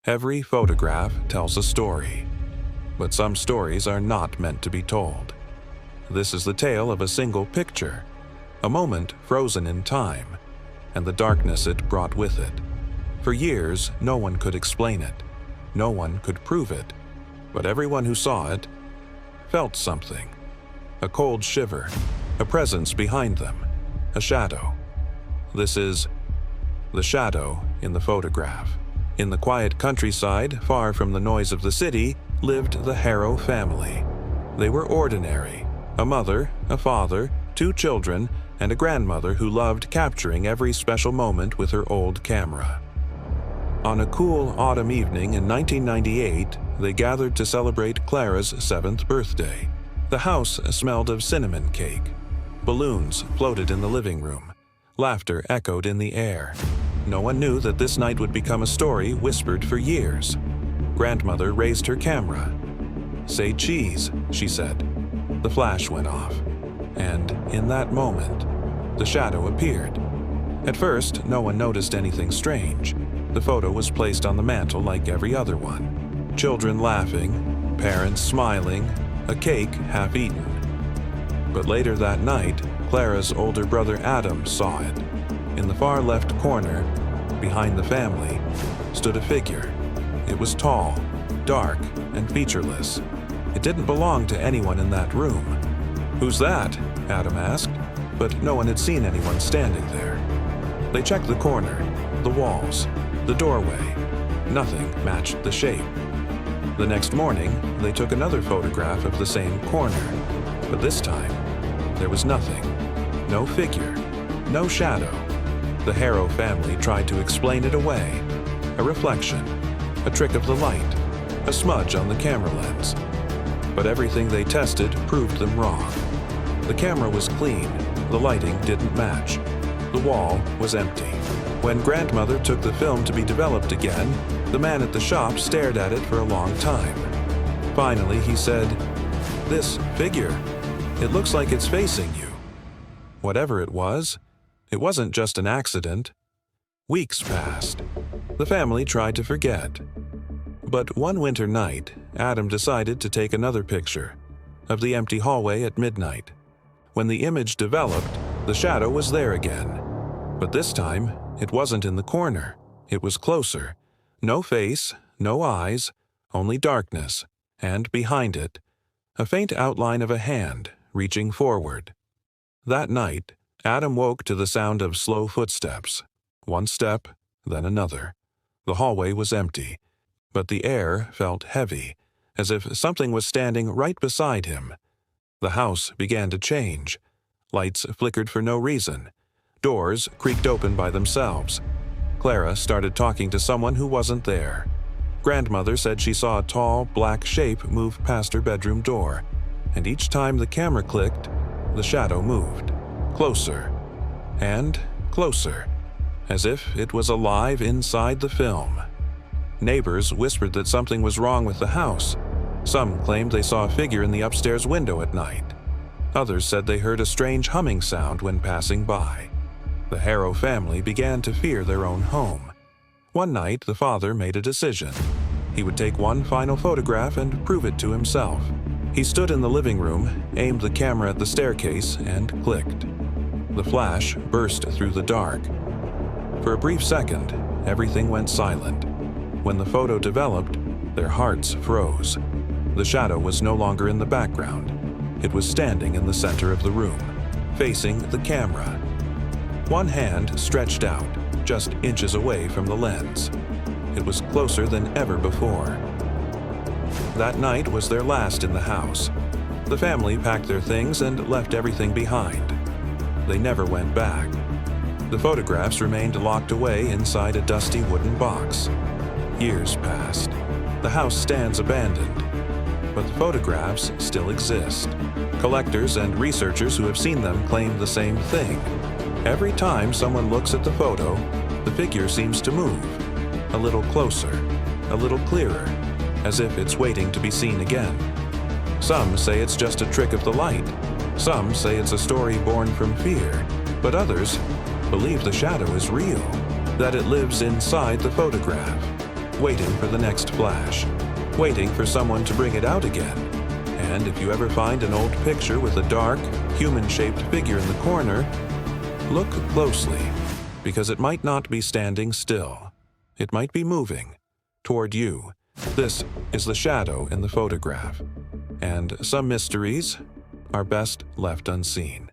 Every photograph tells a story, but some stories are not meant to be told. This is the tale of a single picture, a moment frozen in time, and the darkness it brought with it. For years, no one could explain it. No one could prove it, but everyone who saw it felt something. A cold shiver, a presence behind them, a shadow. This is the shadow in the photograph. In the quiet countryside, far from the noise of the city, lived the Harrow family. They were ordinary: a mother, a father, 2 children, and a grandmother who loved capturing every special moment with her old camera. On a cool autumn evening in 1998, they gathered to celebrate Clara's 7th birthday. The house smelled of cinnamon cake. Balloons floated in the living room. Laughter echoed in the air. No one knew that this night would become a story whispered for years. Grandmother raised her camera. "Say cheese," she said. The flash went off, and in that moment, the shadow appeared. At first, no one noticed anything strange. The photo was placed on the mantel like every other one. Children laughing, parents smiling, a cake half-eaten. But later that night, Clara's older brother Adam saw it. In the far left corner, behind the family, stood a figure. It was tall, dark, and featureless. It didn't belong to anyone in that room. "Who's that?" Adam asked, but no one had seen anyone standing there. They checked the corner, the walls, the doorway. Nothing matched the shape. The next morning, they took another photograph of the same corner, but this time, there was nothing. No figure, no shadow. The Harrow family tried to explain it away. A reflection, a trick of the light, a smudge on the camera lens. But everything they tested proved them wrong. The camera was clean, the lighting didn't match. The wall was empty. When grandmother took the film to be developed again, the man at the shop stared at it for a long time. Finally, he said, "This figure, it looks like it's facing you." Whatever it wasn't just an accident. Weeks passed. The family tried to forget. But one winter night, Adam decided to take another picture of the empty hallway at midnight. When the image developed, the shadow was there again. But this time, it wasn't in the corner. It was closer. No face, no eyes, only darkness, and behind it, a faint outline of a hand reaching forward. That night, Adam woke to the sound of slow footsteps. One step, then another. The hallway was empty, but the air felt heavy, as if something was standing right beside him. The house began to change. Lights flickered for no reason. Doors creaked open by themselves. Clara started talking to someone who wasn't there. Grandmother said she saw a tall, black shape move past her bedroom door, and each time the camera clicked, the shadow moved. Closer, and closer, as if it was alive inside the film. Neighbors whispered that something was wrong with the house. Some claimed they saw a figure in the upstairs window at night. Others said they heard a strange humming sound when passing by. The Harrow family began to fear their own home. One night, the father made a decision. He would take one final photograph and prove it to himself. He stood in the living room, aimed the camera at the staircase, and clicked. The flash burst through the dark. For a brief second, everything went silent. When the photo developed, their hearts froze. The shadow was no longer in the background. It was standing in the center of the room, facing the camera. One hand stretched out, just inches away from the lens. It was closer than ever before. That night was their last in the house. The family packed their things and left everything behind. They never went back. The photographs remained locked away inside a dusty wooden box. Years passed. The house stands abandoned, but the photographs still exist. Collectors and researchers who have seen them claim the same thing. Every time someone looks at the photo, the figure seems to move. A little closer, a little clearer, as if it's waiting to be seen again. Some say it's just a trick of the light. Some say it's a story born from fear. But others believe the shadow is real, that it lives inside the photograph. waiting for the next flash, waiting for someone to bring it out again. And if you ever find an old picture with a dark, human-shaped figure in the corner, look closely, because it might not be standing still. It might be moving toward you. This is the shadow in the photograph, and some mysteries are best left unseen.